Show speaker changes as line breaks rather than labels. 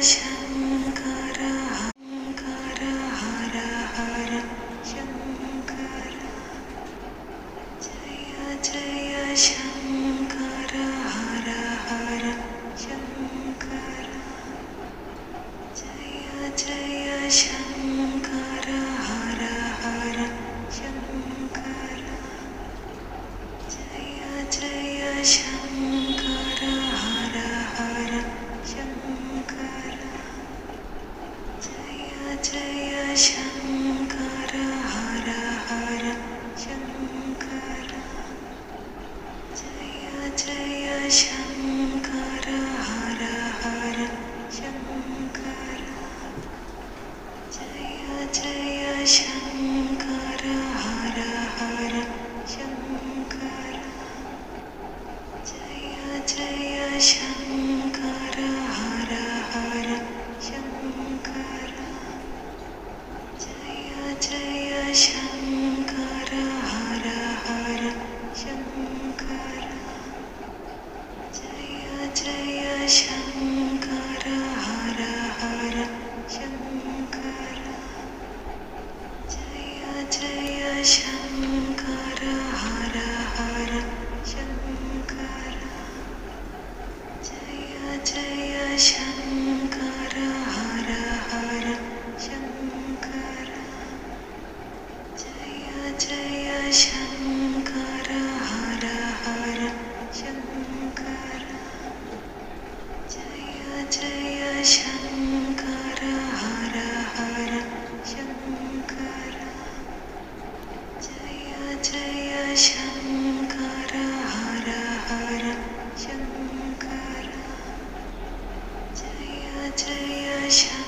शङ्कर हर हर हर शङ्कर जय जय शङ्कर हर हर शङ्कर जय जय शङ्कर हर हर शङ्कर जय जय शङ्कर हर हर शङ्कर जय जय शङ्कर हर हर शङ्कर जय जय शङ्कर हर हर शङ्कर जय जय शङ्कर हर हर शङ्कर जय जय शङ्कर हर हर शङ्कर जय जय शङ्कर हर हर शङ्कर जय जय शङ्कर हर हर शङ्कर जय जय शङ्कर हर हर शङ्कर जय जय शङ्कर हर हर शङ्कर जय जय शङ्कर हर हर शङ्कर जय जय शङ्कर हर हर शङ्कर जय जय शङ्कर हर हर शङ्कर जय जय शङ्कर